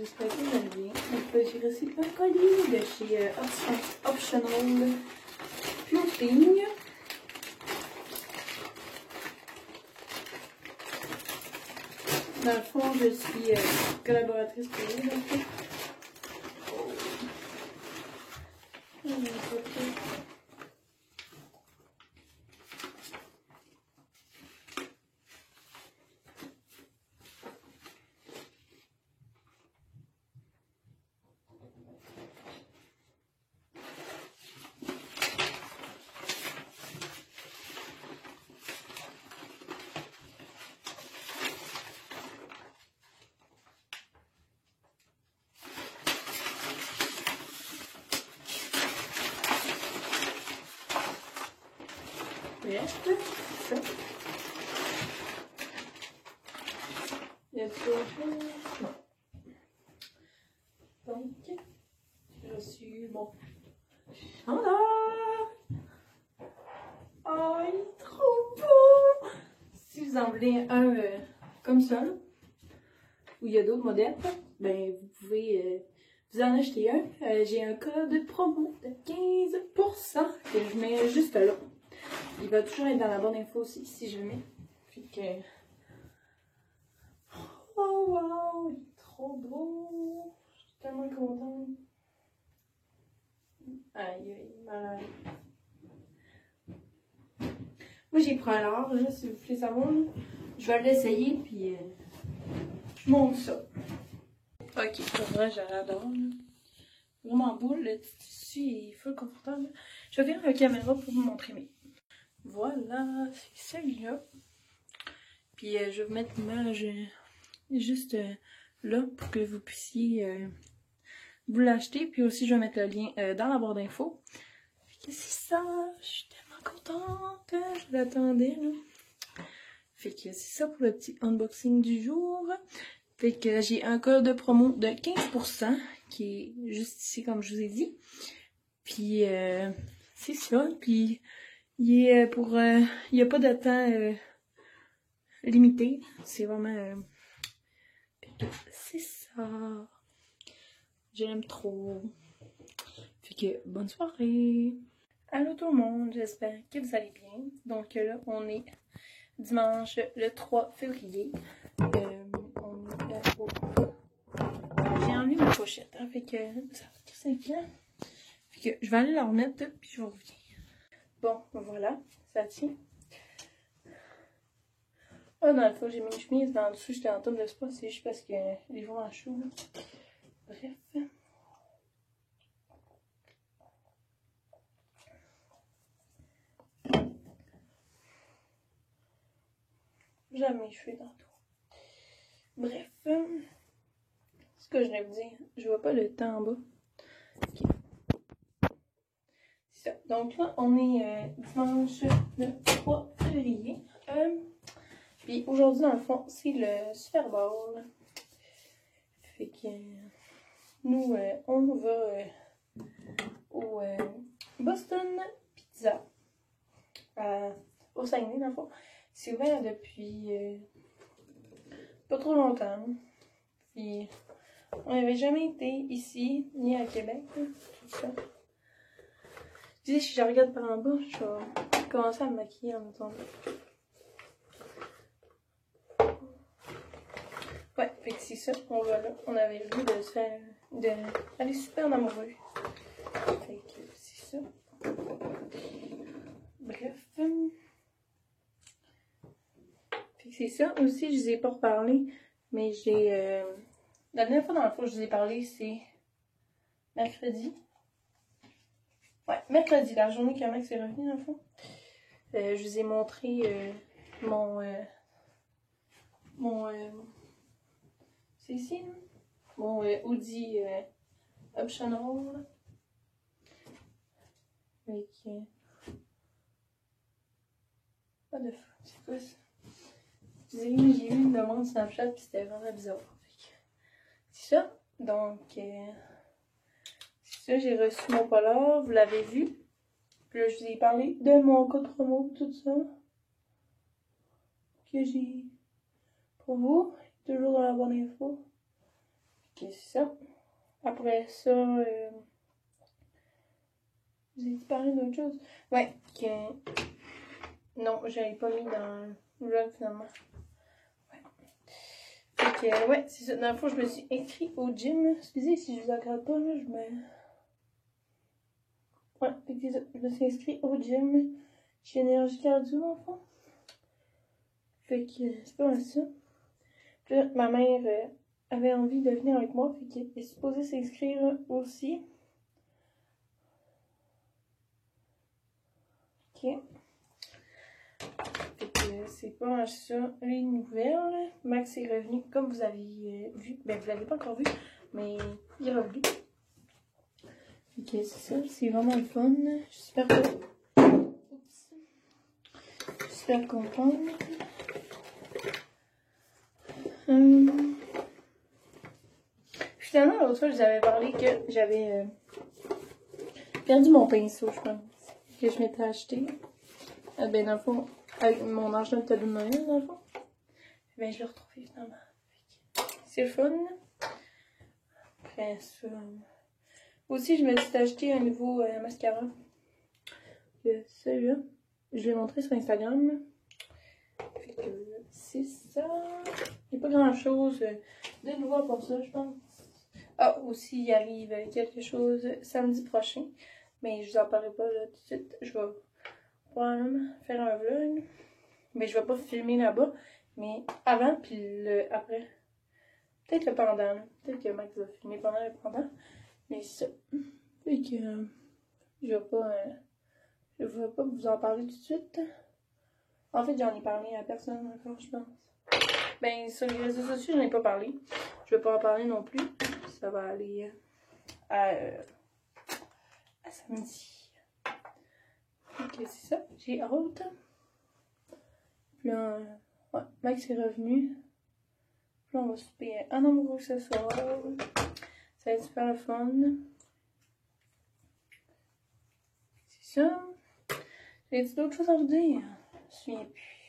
j'espère que vous allez bien. Donc là, j'ai reçu un colis de chez Optional Clothing. Dans le fond, je suis collaboratrice pour eux. Ça. Il y a autre chose? Non. Donc, j'ai reçu mon chandail. Oh, il est trop beau! Si vous en voulez un comme ça, là, où il y a d'autres modèles, ben vous pouvez vous en acheter un. J'ai un code promo de 15% que je mets juste là. Il va toujours être dans la bonne info aussi, si je le mets. Fait que... Oh wow! Il est trop beau! Je suis tellement contente. Aïe, aïe, malade. Moi, j'ai pris un large, là, si vous voulez savoir. Là. Je vais l'essayer, puis je monte ça. Ok, pour vrai, j'adore. Vraiment beau, le tissu est full confortable. Je vais faire la caméra pour vous montrer mes. Voilà, c'est celui-là. Puis je vais vous mettre l'image juste là pour que vous puissiez vous l'acheter. Puis aussi, je vais mettre le lien dans la barre d'infos. Fait que c'est ça, je suis tellement contente. Je l'attendais, là. Fait que c'est ça pour le petit unboxing du jour. Fait que j'ai un code de promo de 15% qui est juste ici, comme je vous ai dit. Puis c'est ça. Puis il est pour... il n'y a pas de temps limité. C'est vraiment... c'est ça. J'aime trop. Fait que bonne soirée. Allô tout le monde, j'espère que vous allez bien. Donc là, on est dimanche le 3 février. On est j'ai enlevé ma pochette, hein, fait que ça fait 5 ans. Fait que je vais aller la remettre, puis je vous reviens. Bon, voilà, ça tient. Ah, dans le fond, j'ai mis une chemise, dans le dessous, j'étais en tome de spa, c'est juste parce que les jours en chaud, là. Bref. J'aime mes cheveux tantôt. Bref. Ce que je vais vous dire, je vois pas le temps en bas. Okay. C'est ça. Donc là, on est dimanche le 3 février. Puis aujourd'hui, dans le fond, c'est le Super Bowl. Fait que nous, on va au Boston Pizza. Au Saguenay, dans le fond. C'est ouvert depuis pas trop longtemps. Puis on n'avait jamais été ici, ni à Québec. Tout ça. Je dis, si je regarde par en bas, je vais commencer à me maquiller en attendant. Ouais, fait que c'est ça, on va là. On avait le goût de se faire, d'aller super en amoureux. Fait que c'est ça. Bref. Fait que c'est ça. Aussi, je vous ai pas reparlé, mais j'ai... la dernière fois, dans le fond, je vous ai parlé, c'est mercredi. Ouais, mercredi, la journée que Max est revenu, dans le fond. Je vous ai montré mon... c'est ici, là. Mon Audi Optional. Avec... pas de feu. C'est quoi ça? J'ai eu une demande Snapchat puis c'était vraiment bizarre. C'est ça. Donc, c'est ça. J'ai reçu mon polar. Vous l'avez vu. Puis là, je vous ai parlé de mon code promo, tout ça. Que j'ai pour vous. Toujours dans la bonne info. c'est ça. Après ça, vous avez parlé d'autre chose? Ouais, que... Non, je l'avais pas mis dans le vlog finalement. Ouais. Fait que, ouais, c'est ça. Dans le fond, je me suis inscrite au gym. Excusez si je vous accorde pas, là, je me... Ouais, fait que c'est ça. Je me suis inscrite au gym. Chez Énergie Cardio, en fond. Fait que c'est pas mal ça. Puis là, ma mère avait envie de venir avec moi. Fait qu'elle est supposée s'inscrire aussi. Ok. Fait que c'est pas mal ça. Les nouvelles. Max est revenu, comme vous avez vu. Ben, vous l'avez pas encore vu, mais il est revenu. Fait que c'est ça. C'est vraiment le fun. Je suis super contente. Oups. Je suis super contente. Finalement, l'autre fois, je vous avais parlé que j'avais perdu mon pinceau, je pense. Que je m'étais acheté. Ben, dans le fond, avec mon argent de cadeau de Noël, dans le fond. Ben, je l'ai retrouvé finalement. C'est le fun. Après ça. Aussi, je me suis acheté un nouveau mascara. Celui-là. Je l'ai montré sur Instagram. Fait que c'est ça. Il n'y a pas grand chose de nouveau pour ça, je pense. Ah, aussi, il arrive quelque chose samedi prochain. Mais je vous en parlerai pas là tout de suite. Je vais probablement faire un vlog. Mais je vais pas filmer là-bas. Mais avant, puis le après. Peut-être le pendant. Peut-être que Max va filmer pendant le pendant. Mais c'est ça. Fait que je vais pas vous en parler tout de suite. En fait, j'en ai parlé à personne encore, je pense. Ben, sur les réseaux sociaux, j'en ai pas parlé. Je vais pas en parler non plus. Ça va aller à samedi. Ok, c'est ça. J'ai hâte. Puis là, ouais, Max est revenu. Puis là, on va souper un amoureux ce soir. Ça va être super le fun. C'est ça. J'ai dit d'autres choses à vous dire. Je me souviens plus.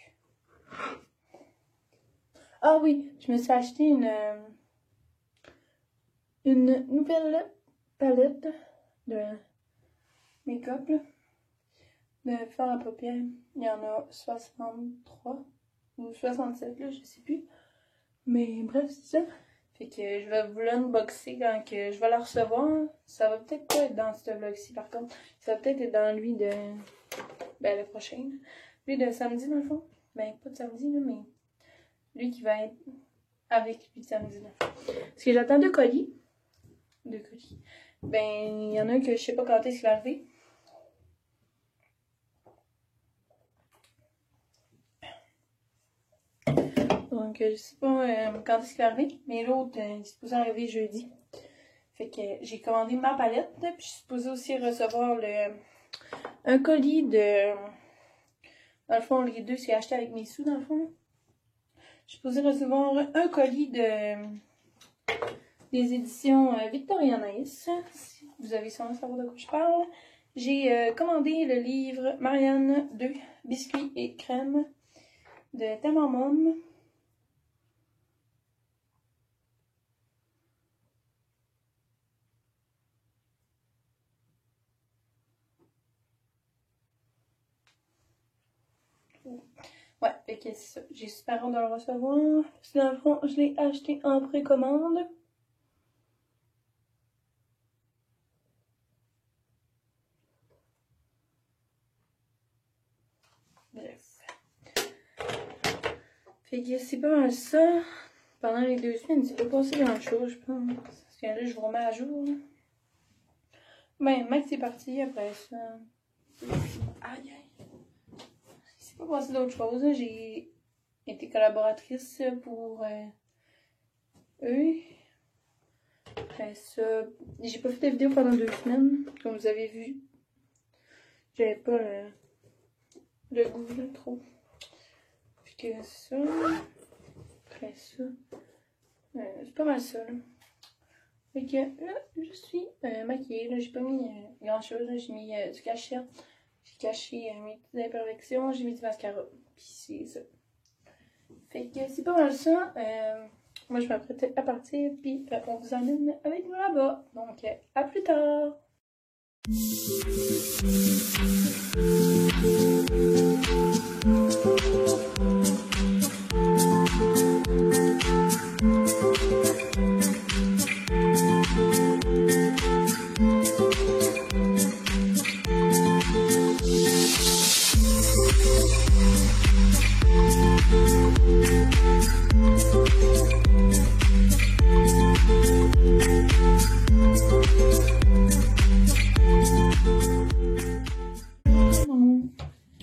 Ah oui, je me suis acheté une nouvelle palette de make-up, de faire à paupières. Il y en a 63 ou 67, là, je sais plus. Mais bref, c'est ça. Fait que je vais vous l'unboxer quand que je vais la recevoir. Ça va peut-être pas être dans ce vlog-ci, par contre. Ça va peut-être être dans lui de... Ben, le prochain. Lui de samedi, dans le fond. Ben, pas de samedi, là, mais... Lui qui va être avec lui de samedi, là. Parce que j'attends deux colis. Ben, il y en a un que je sais pas quand est-ce qu'il va arriver. Donc, je sais pas quand est-ce qu'il va arriver. Mais l'autre, il est supposé arriver jeudi. Fait que j'ai commandé ma palette. Puis je suis supposée aussi recevoir un colis de... Dans le fond, les deux, c'est acheté avec mes sous, dans le fond. Je suis supposée recevoir un colis des éditions Victorianaïs. Si vous avez sûrement savoir de quoi je parle. J'ai commandé le livre Marianne 2, biscuits et crème de Tellement Mom. Ouais, fait que c'est ça. J'ai super hâte de le recevoir. Parce que dans le fond, je l'ai acheté en précommande. Bref. Fait que c'est pas mal ça. Pendant les 2 semaines, c'est pas passé grand chose, je pense. Parce que là, je vous remets à jour. Ben, Max est parti après ça. Aïe, aïe. Il s'est pas passé d'autre chose. J'ai été collaboratrice pour eux. Après ça, j'ai pas fait de vidéo pendant 2 semaines. Comme vous avez vu. J'avais pas le goût là trop. Puis que ça. Après ça. C'est pas mal ça là. Fait que là, je suis maquillée. Là, j'ai pas mis grand chose. J'ai mis du cachet. J'ai caché mes petites imperfections. J'ai mis du mascara. Puis c'est ça. Fait que c'est pas mal ça. moi je m'apprête à partir, puis on vous emmène avec nous là-bas. Donc, à plus tard!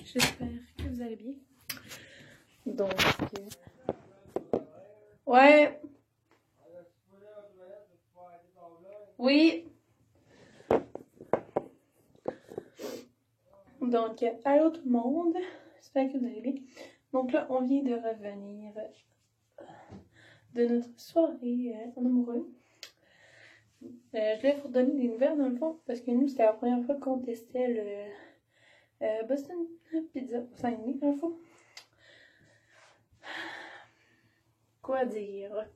J'espère que vous allez bien. Donc, ouais. Oui. Donc, allô tout le monde. J'espère que vous allez bien. Donc là, on vient de revenir de notre soirée en amoureux. Je voulais vous donner des nouvelles dans le fond, parce que nous, c'était la première fois qu'on testait le Boston Pizza au Saguenay, dans le fond. Quoi dire?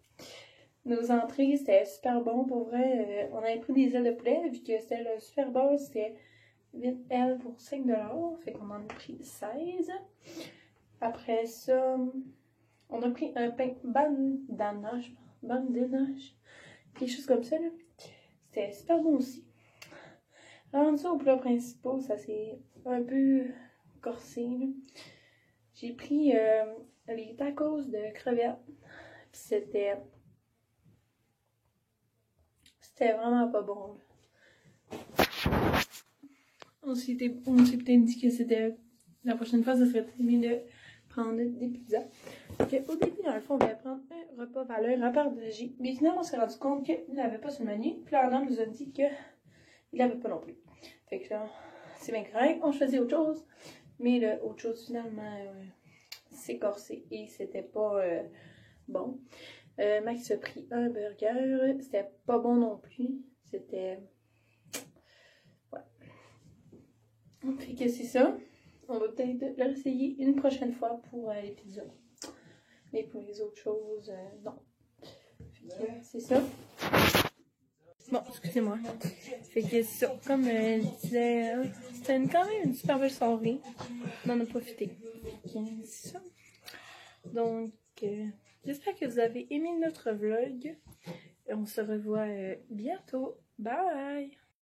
Nos entrées, c'était super bon, pour vrai. On avait pris des ailes de poulet, vu que c'était le Super Bowl, c'était 8 ailes pour 5$, fait qu'on en a pris 16. Après ça, on a pris un pain bandana, quelque chose comme ça, là. C'était super bon aussi. Rendu ça au plat principal, ça s'est un peu corsé, là. J'ai pris les tacos de crevettes, puis c'était vraiment pas bon, là. On s'est peut-être dit que c'était la prochaine fois, ça serait mieux de prendre des pizzas. Donc, au début, dans le fond, on allait prendre un repas valeur à partager. Mais finalement, on s'est rendu compte qu'il n'avait pas sur le menu. Puis là, l'homme nous a dit qu'il n'avait pas non plus. Fait que là, c'est bien correct. On choisit autre chose. Mais le autre chose, finalement, s'est corsé et c'était pas bon. Max a pris un burger. C'était pas bon non plus. C'était... ouais. Fait que c'est ça. On va peut-être le réessayer une prochaine fois pour les pizzas. Mais pour les autres choses, non. C'est ça. Bon, excusez-moi. Fait que c'est ça. Comme je disais, c'était quand même une super belle soirée. On en a profité. C'est ça. Donc, j'espère que vous avez aimé notre vlog. On se revoit bientôt. Bye!